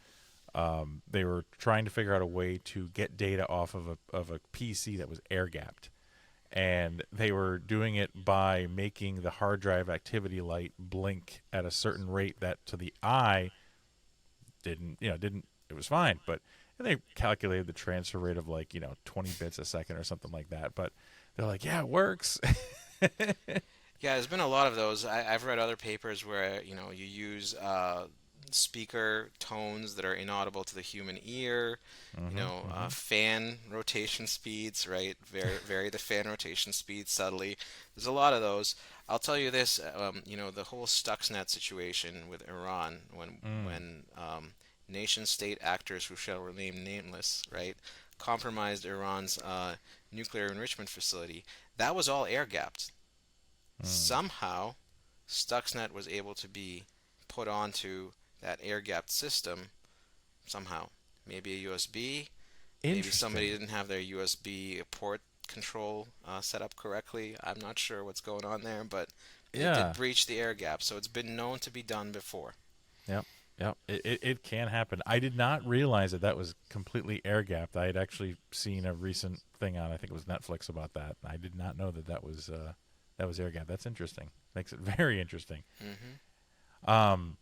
They were trying to figure out a way to get data off of a PC that was air gapped, and they were doing it by making the hard drive activity light blink at a certain rate that to the eye didn't it was fine, but and they calculated the transfer rate of like 20 bits a second or something like that. But they're like, yeah, it works. Yeah, there's been a lot of those. I've read other papers where you use speaker tones that are inaudible to the human ear. Hmm. Fan rotation speeds, right? Vary the fan rotation speed subtly. There's a lot of those. I'll tell you this. The whole Stuxnet situation with Iran, when nation state actors who shall remain nameless, right, compromised Iran's nuclear enrichment facility. That was all air gapped. Mm. Somehow, Stuxnet was able to be put onto that air-gapped system somehow. Maybe a USB, maybe somebody Interesting. didn't have their USB port control set up correctly. I'm not sure what's going on there, but it did Yeah. breach the air gap, so it's been known to be done before. Yep. Yep. It can happen. I did not realize that was completely air gapped. I had actually seen a recent thing on, I think it was Netflix, about that. I did not know that was air gapped. That's interesting. Makes it very interesting. Hmm. Um,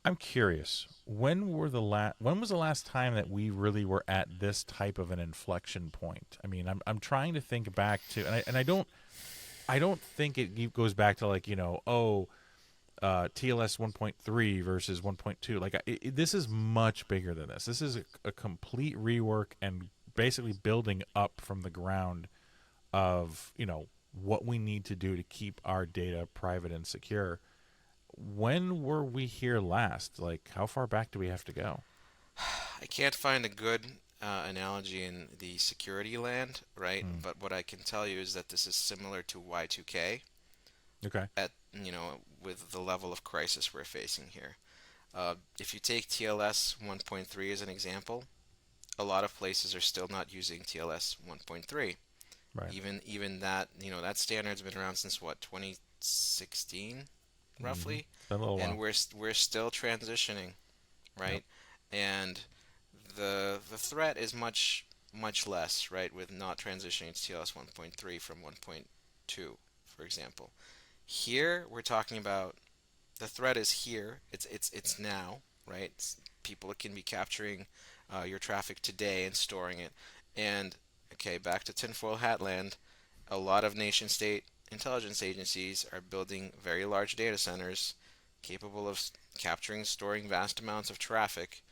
I'm curious. When was the last time that we really were at this type of an inflection point? I mean, I'm trying to think back to, and I don't think it goes back to like TLS 1.3 versus 1.2. Like this is much bigger than this. This is a complete rework and basically building up from the ground of what we need to do to keep our data private and secure. When were we here last? Like, how far back do we have to go? I can't find a good analogy in the security land, right? Hmm. But what I can tell you is that this is similar to Y2K Okay. at with the level of crisis we're facing here. If you take TLS 1.3 as an example, a lot of places are still not using TLS 1.3. Right. Even that that standard's been around since what 2016 Mm-hmm. roughly, It's been a little and while. we're still transitioning, Yep. right? And the threat is much less, right, with not transitioning to TLS 1.3 from 1.2, for example. Here we're talking about the threat is here. It's now, right? People can be capturing your traffic today and storing it. And okay, back to tinfoil hat land. A lot of nation state intelligence agencies are building very large data centers capable of capturing and storing vast amounts of traffic.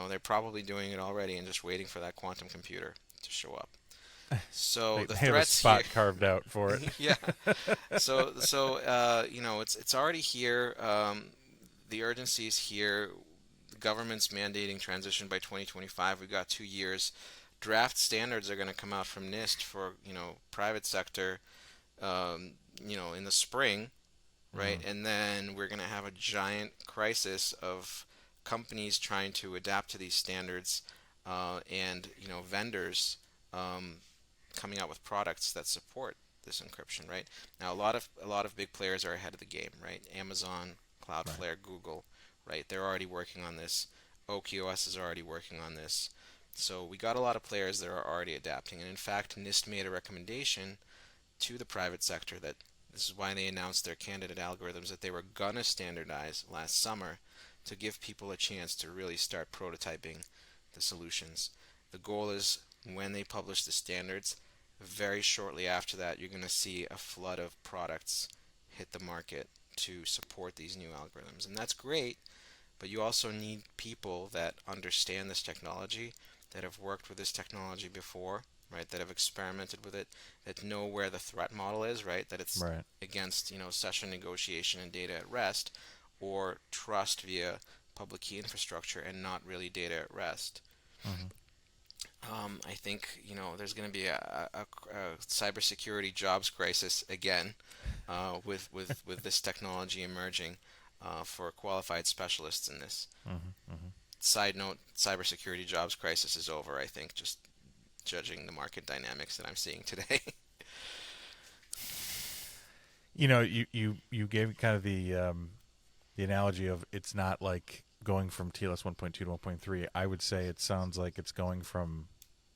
They're probably doing it already and just waiting for that quantum computer to show up. So the They have a threats here, spot carved out for it. yeah. It's already here. The urgency is here. The government's mandating transition by 2025. We've got 2 years. Draft standards are going to come out from NIST for private sector, in the spring, right? Mm. And then we're going to have a giant crisis of companies trying to adapt to these standards, and vendors um, coming out with products that support this encryption, right? Now, a lot of big players are ahead of the game, right? Amazon, Right. Cloudflare, Google, right? They're already working on this. OKOS is already working on this. So we got a lot of players that are already adapting. And in fact, NIST made a recommendation to the private sector that this is why they announced their candidate algorithms that they were going to standardize last summer to give people a chance to really start prototyping the solutions. The goal is when they publish the standards, very shortly after that, you're going to see a flood of products hit the market to support these new algorithms. And that's great, but you also need people that understand this technology, that have worked with this technology before, right? That have experimented with it, that know where the threat model is, right? That it's Right. against, session negotiation and data at rest, or trust via public key infrastructure and not really data at rest. Hmm. I think there's going to be a cybersecurity jobs crisis again with this technology emerging for qualified specialists in this. Hmm. Hmm. Side note: cybersecurity jobs crisis is over. I think, just judging the market dynamics that I'm seeing today. You gave kind of the analogy of it's not like going from TLS 1.2 to 1.3. I would say it sounds like it's going from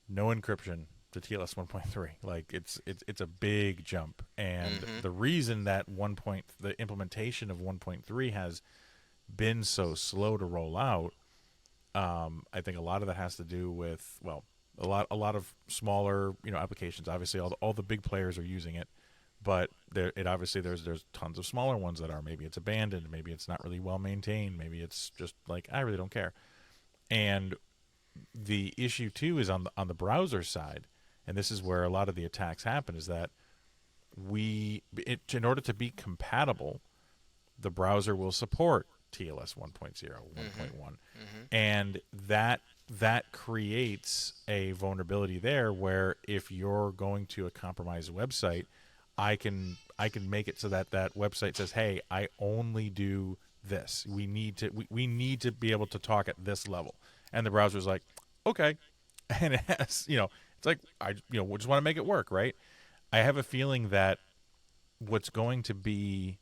no encryption to TLS 1.3. Like it's a big jump, and Hmm. the reason that the implementation of 1.3 has been so slow to roll out, I think a lot of that has to do with, well, a lot of smaller applications. Obviously, all the big players are using it, but there's tons of smaller ones that are, maybe it's abandoned, maybe it's not really well maintained, maybe it's just like, I really don't care. And the issue too is on the browser side, and this is where a lot of the attacks happen, is that in order to be compatible, the browser will support TLS 1.0, 1.1, Hmm. and that creates a vulnerability there where if you're going to a compromised website, I can make it so that that website says, "Hey, I only do this. We need to be able to talk at this level." And the browser's like, "Okay." And it has, it's like, we just want to make it work, right? I have a feeling that what's going to be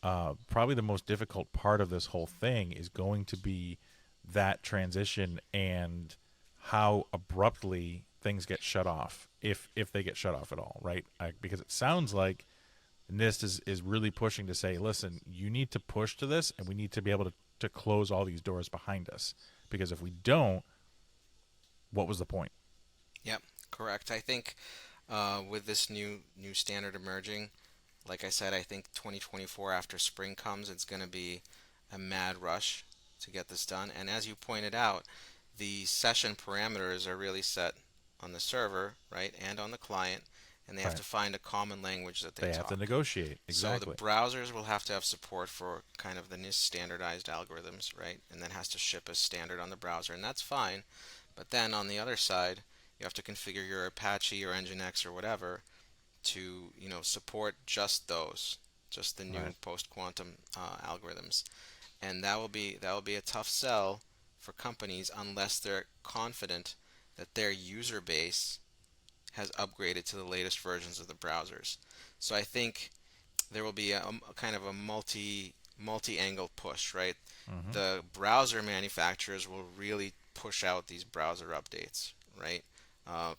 probably the most difficult part of this whole thing is going to be that transition and how abruptly things get shut off, if they get shut off at all, right? Because it sounds like NIST is really pushing to say, listen, you need to push to this, and we need to be able to close all these doors behind us, because if we don't, what was the point? Yep, correct. I think with this new standard emerging, like I said, I think 2024 after spring comes, it's going to be a mad rush to get this done. And as you pointed out, the session parameters are really set on the server, right, and on the client, and they have Right. to find a common language that they They have to talk. negotiate. So the Exactly. browsers will have to have support for kind of the NIST standardized algorithms, right? And that has to ship as standard on the browser, and that's fine. But then on the other side, you have to configure your Apache or Nginx or whatever to support just those, just the Right. new post-quantum algorithms, and that will be a tough sell for companies unless they're confident that their user base has upgraded to the latest versions of the browsers. So I think there will be a kind of a multi-angle push, right? Hmm. The browser manufacturers will really push out these browser updates, right?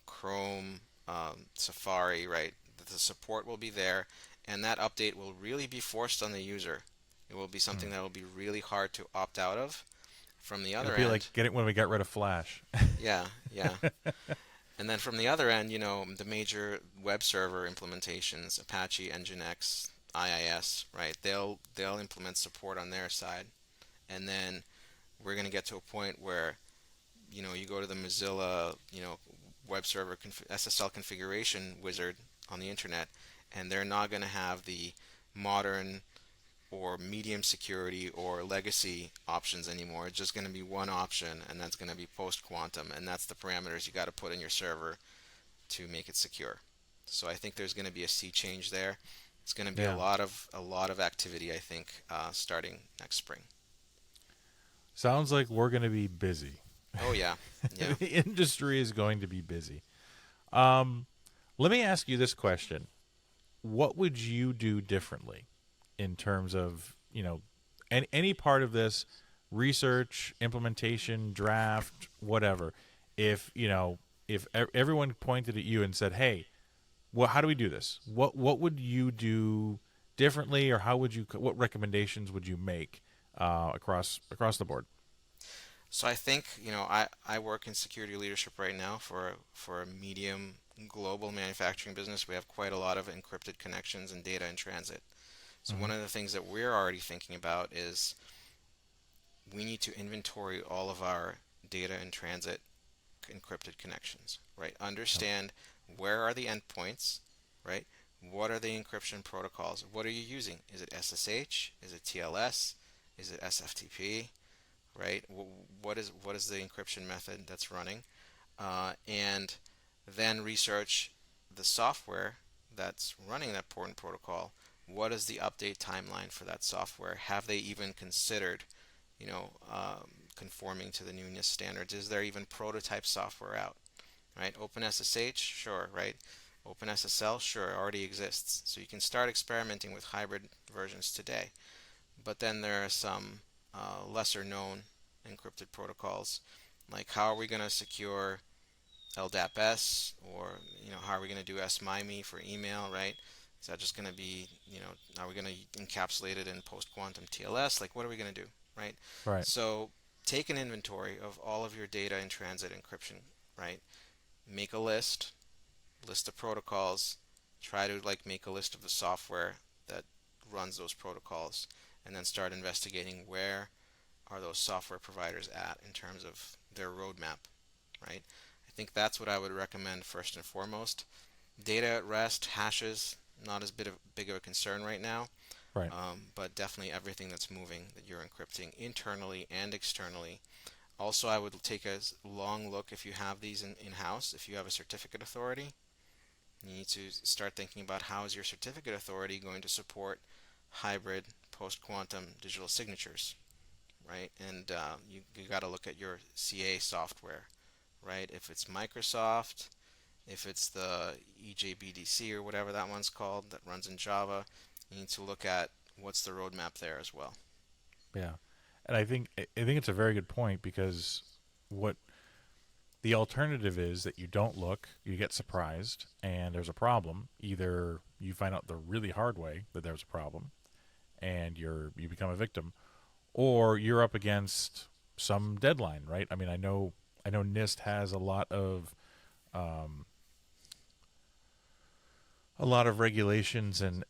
Chrome, Safari, right? The support will be there, and that update will really be forced on the user. It will be something that will be really hard to opt out of. From the It'll other be end, like get it when we got rid of Flash. yeah, yeah. And then from the other end, the major web server implementations, Apache, Nginx, IIS, right? They'll implement support on their side, and then we're going to get to a point where you go to the Mozilla web server SSL configuration wizard on the internet, and they're not going to have the modern or medium security or legacy options anymore. It's just going to be one option, and that's going to be post quantum, and that's the parameters you got to put in your server to make it secure. So I think there's going to be a sea change there. It's going to be a Yeah. lot of activity, I think, starting next spring. Sounds like we're going to be busy. Oh yeah, yeah. The industry is going to be busy. Um, Let me ask you this question: what would you do differently in terms of any part of this research, implementation, draft, whatever? if everyone pointed at you and said, "Hey, how do we do this? What would you do differently, or what recommendations would you make across the board?" So I think, I work in security leadership right now for a medium global manufacturing business. We have quite a lot of encrypted connections and data in transit. So Hmm. one of the things that we're already thinking about is we need to inventory all of our data in transit encrypted connections, right? Yep. Understand where are the endpoints, right? What are the encryption protocols? What are you using? Is it SSH? Is it TLS? Is it SFTP? Right? What is the encryption method that's running? And then research the software that's running that important protocol. What is the update timeline for that software? Have they even considered, conforming to the new NIST standards? Is there even prototype software out? Right? OpenSSH, sure, right? OpenSSL, sure, already exists. So you can start experimenting with hybrid versions today. But then there are some lesser known encrypted protocols, like how are we going to secure LDAP-S, or how are we going to do SMIME for email, right? Is that just going to be, are we going to encapsulate it in post-quantum TLS? Like, what are we going to do, right? Right. So take an inventory of all of your data in transit encryption, right? Make a list of protocols, try to like make a list of the software that runs those protocols, and then start investigating where are those software providers at in terms of their roadmap, right? I think that's what I would recommend first and foremost. Data at rest, hashes, not as big of a concern right now, Right. but definitely everything that's moving that you're encrypting internally and externally. Also, I would take a long look if you have these in-house. If you have a certificate authority, you need to start thinking about how is your certificate authority going to support hybrid post-quantum digital signatures, right? And you got to look at your CA software, right? If it's Microsoft, if it's the EJBDC or whatever that one's called that runs in Java, you need to look at what's the roadmap there as well. Yeah. And I think it's a very good point, because what the alternative is that you don't look, you get surprised, and there's a problem. Either you find out the really hard way that there's a problem, and you become a victim, or you're up against some deadline, right? I mean, I know NIST has um, a lot of regulations and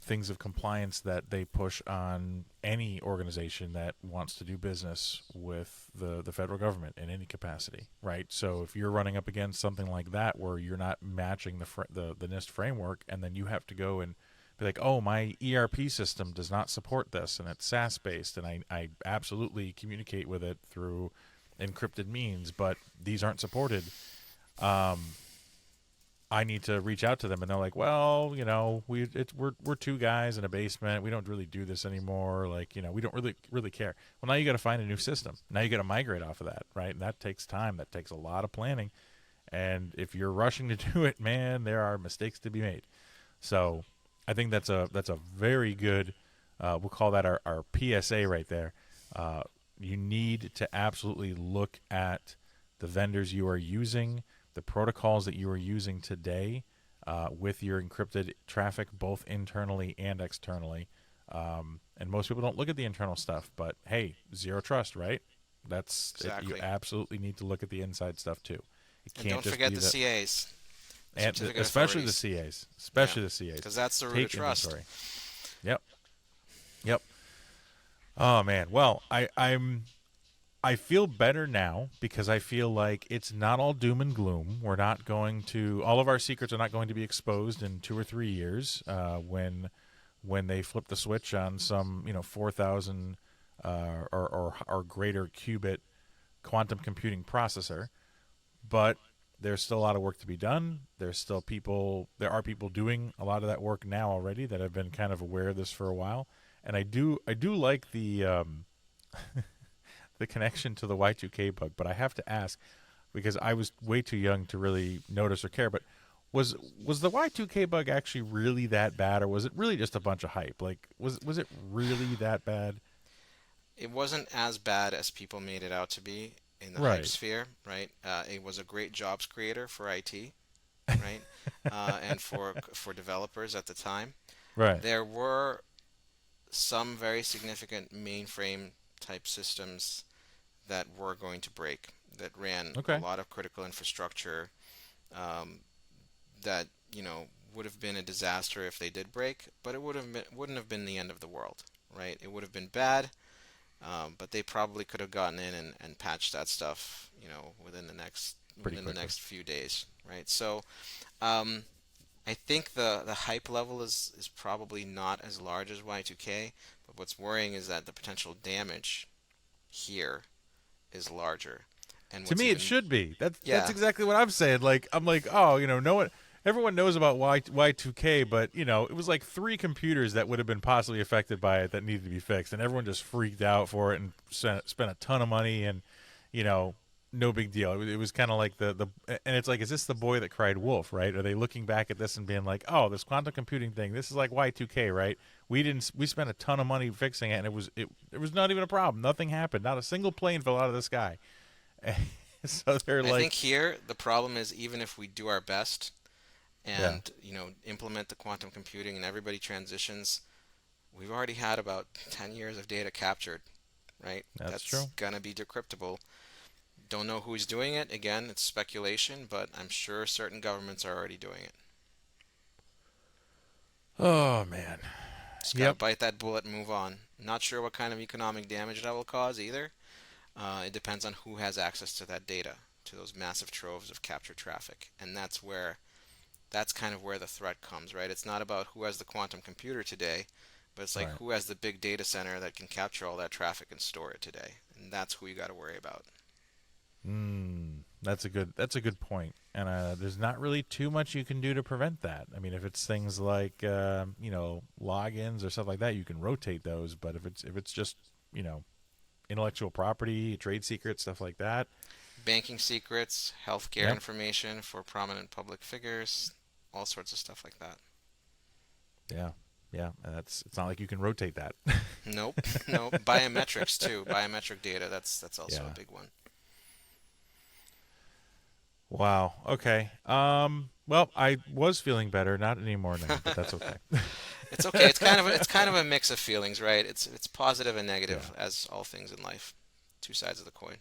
things of compliance that they push on any organization that wants to do business with the federal government in any capacity, right? So if you're running up against something like that where you're not matching the NIST framework, and then you have to go and be like, oh, my ERP system does not support this, and it's SaaS based, and I absolutely communicate with it through encrypted means, but these aren't supported. Um, I need to reach out to them, and they're like, "Well, we're two guys in a basement. We don't really do this anymore. Like, we don't really care." Well, now you got to find a new system. Now you got to migrate off of that, right? And that takes time. That takes a lot of planning. And if you're rushing to do it, man, there are mistakes to be made. So, I think that's a very good. We'll call that our PSA right there. Uh, you need to absolutely look at the vendors you are using, the protocols that you are using today with your encrypted traffic, both internally and externally. And most people don't look at the internal stuff, but hey, zero trust, right? That's it. You Exactly. absolutely need to look at the inside stuff too. It And can't don't just forget be the that, CAs, the and certificate especially the authorities. CAs, Yeah, especially the CAs. because that's the root of Take trust. inventory. Yep, yep. Oh man. Well, I feel better now, because I feel like it's not all doom and gloom. All of our secrets are not going to be exposed in 2 or 3 years when they flip the switch on some 4,000 or greater qubit quantum computing processor. But there's still a lot of work to be done. There are people doing a lot of that work now already that have been kind of aware of this for a while. And I do like the connection to the Y2K bug, but I have to ask, because I was way too young to really notice or care. But was the Y2K bug actually really that bad, or was it really just a bunch of hype? Like, was it really that bad? It wasn't as bad as people made it out to be. in the hype Right. sphere, right? It was a great jobs creator for IT, right? And for developers at the time. Right. There were some very significant mainframe type systems that were going to break, that ran a Okay. lot of critical infrastructure, um, that would have been a disaster if they did break, but wouldn't have been the end of the world, right? It would have been bad, but they probably could have gotten in and patched that stuff, within the next Pretty quickly. few days, right? So um, I think the hype level is probably not as large as Y2K, but what's worrying is that the potential damage here is larger. And To what's me, it even, should be. That's yeah, exactly what I'm saying. Like I'm like, oh, no one, everyone knows about Y2K, but it was like 3 computers that would have been possibly affected by it that needed to be fixed, and everyone just freaked out for it and spent a ton of money, and you know, no big deal. It was kind of like the and it's like, is this the boy that cried wolf? Right? Are they looking back at this and being like, oh, this quantum computing thing, this is like Y2K, right? We spent a ton of money fixing it, and it was not even a problem. Nothing happened. Not a single plane fell out of the sky. So they're I like, think here the problem is even if we do our best yeah, and implement the quantum computing and everybody transitions, we've already had about 10 years of data captured, right? that's That's true. gonna be decryptable. Don't know who's doing it. Again, it's speculation, but I'm sure certain governments are already doing it. Oh man. Just gotta Yep. bite that bullet and move on. Not sure what kind of economic damage that will cause either. It depends on who has access to that data, to those massive troves of captured traffic, and that's kind of where the threat comes, right? It's not about who has the quantum computer today, but it's like Right. who has the big data center that can capture all that traffic and store it today, and that's who you got to worry about. That's a good point. And there's not really too much you can do to prevent that. I mean, if it's things like logins or stuff like that, you can rotate those. But if it's just you know intellectual property, trade secrets, stuff like that. Banking secrets, healthcare Yep. information for prominent public figures, all sorts of stuff like that. Yeah. Yeah. And it's not like you can rotate that. Nope, nope. Biometrics too. Biometric data. That's also a Yeah. big one. Wow. Okay. Well, I was feeling better, not anymore now, but that's okay. It's okay. It's kind of a mix of feelings, right? It's positive and Yeah. negative, as all things in life. Two sides of the coin.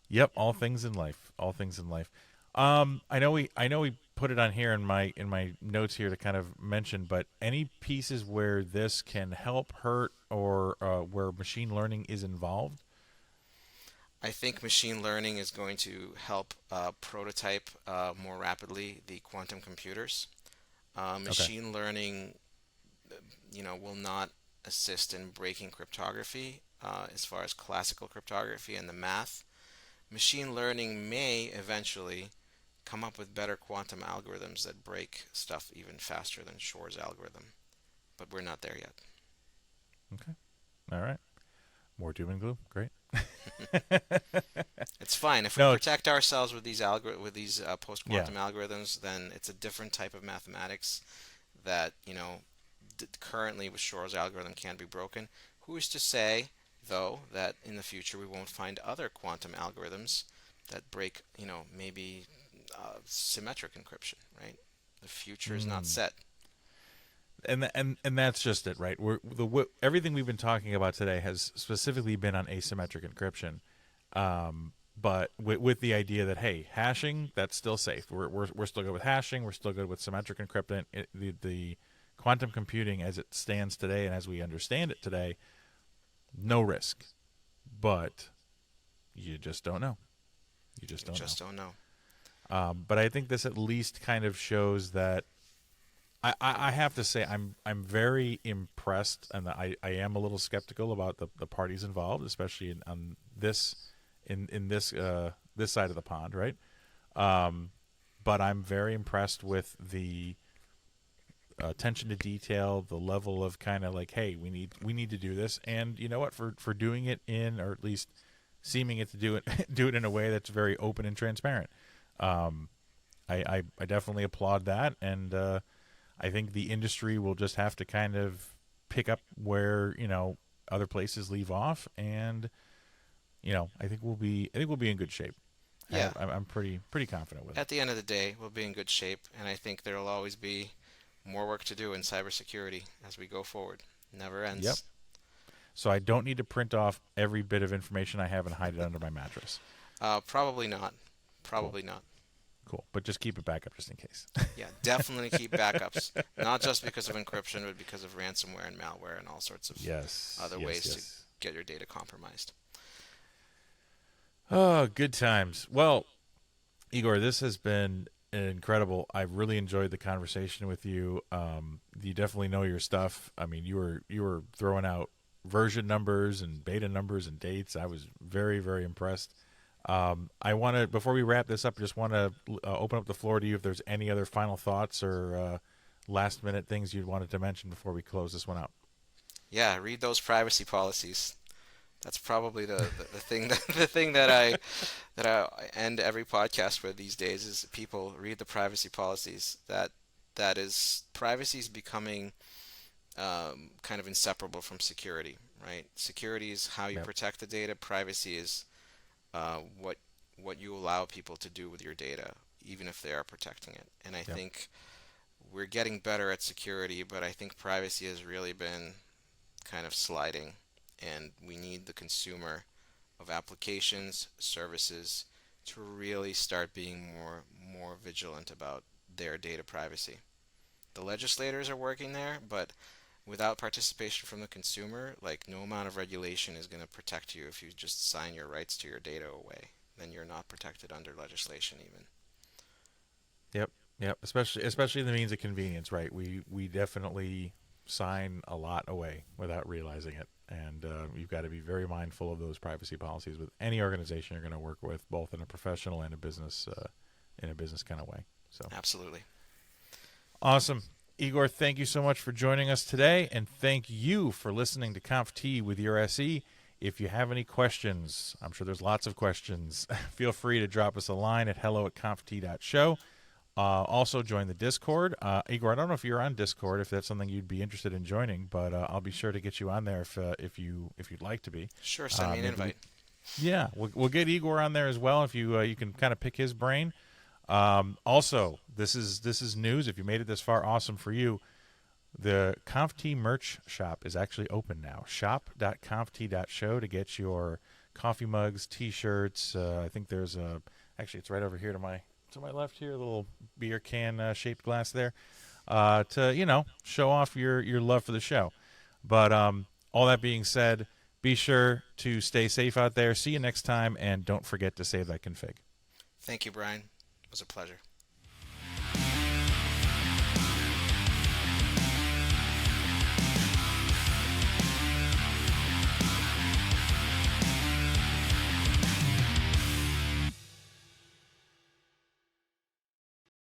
Yep. All things in life. All things in life. I know we put it on here in my notes here to kind of mention, but any pieces where this can help, hurt, or where machine learning is involved. I think machine learning is going to help prototype more rapidly the quantum computers. Okay. Machine learning, will not assist in breaking cryptography as far as classical cryptography and the math. Machine learning may eventually come up with better quantum algorithms that break stuff even faster than Shor's algorithm, but we're not there yet. Okay. All right. More doom and gloom. Great. It's fine if we No. protect ourselves with these Yeah. post-quantum algorithms. Then it's a different type of mathematics that currently with Shor's algorithm can be broken. Who is to say, though, that in the future we won't find other quantum algorithms that break, maybe symmetric encryption, right? The future is not Mm. set. And that's just it, right? Everything we've been talking about today has specifically been on asymmetric encryption, but with the idea that, hey, hashing, that's still safe. We're still good with hashing. We're still good with symmetric encryption. The quantum computing as it stands today and as we understand it today, no risk, but you just don't know. You just You don't just know. don't know. But I think this at least kind of shows that I have to say I'm very impressed, and I am a little skeptical about the parties involved, especially on this in this side of the pond, right? But I'm very impressed with the attention to detail, the level of kind of like, hey, we need to do this, and you know what, for doing it in, or at least seeming it to do it do it in a way that's very open and transparent. Um, I definitely applaud that, and I think the industry will just have to kind of pick up where other places leave off, and I think we'll be in good shape. Yeah. I'm pretty confident with it. At the end of the day, we'll be in good shape, and I think there will always be more work to do in cybersecurity as we go forward. Never Yep. ends. So I don't need to print off every bit of information I have and hide it under my mattress. Probably not. Cool. Probably not. Cool. But just keep it back up just in case. Yeah, definitely keep backups. Not just because of encryption, but because of ransomware and malware and all sorts of Yes. other Yes, ways to yes. get your data compromised. Oh, good times. Well, Igor, this has been incredible. I've really enjoyed the conversation with you. You definitely know your stuff. I mean, you were throwing out version numbers and beta numbers and dates. I was very, very impressed. I want to, before we wrap this up, just want to open up the floor to you if there's any other final thoughts or last minute things you wanted to mention before we close this one out. Yeah, read those privacy policies. That's probably the thing that I end every podcast with these days is people read the privacy policies. That is privacy is becoming kind of inseparable from security, right? Security is how you Yep. protect the data. Privacy is what you allow people to do with your data, even if they are protecting it. And I Yep. think we're getting better at security, but I think privacy has really been kind of sliding, and we need the consumer of applications, services to really start being more vigilant about their data privacy. The legislators are working there, but without participation from the consumer, like no amount of regulation is going to protect you if you just sign your rights to your data away. Then you're not protected under legislation even. Yep. Yep. Especially the means of convenience, right? We definitely sign a lot away without realizing it, and you've got to be very mindful of those privacy policies with any organization you're going to work with, both in a professional and a business kind of way. So Absolutely. awesome. Igor, thank you so much for joining us today, and thank you for listening to ConfT with your SE. If you have any questions, I'm sure there's lots of questions, feel free to drop us a line at hello@conft.show. Also, join the Discord. Igor, I don't know if you're on Discord, if that's something you'd be interested in joining, but I'll be sure to get you on there if you'd like to be. Sure, send me an invite. Yeah, we'll get Igor on there as well if you can kind of pick his brain. Also, this is news. If you made it this far, awesome for you. The ConfT merch shop is actually open now. Shop.conft.show to get your coffee mugs, T-shirts. I think there's actually it's right over here to my left here, a little beer can shaped glass there, to show off your love for the show. But all that being said, be sure to stay safe out there. See you next time, and don't forget to save that config. Thank you, Brian. It was a pleasure.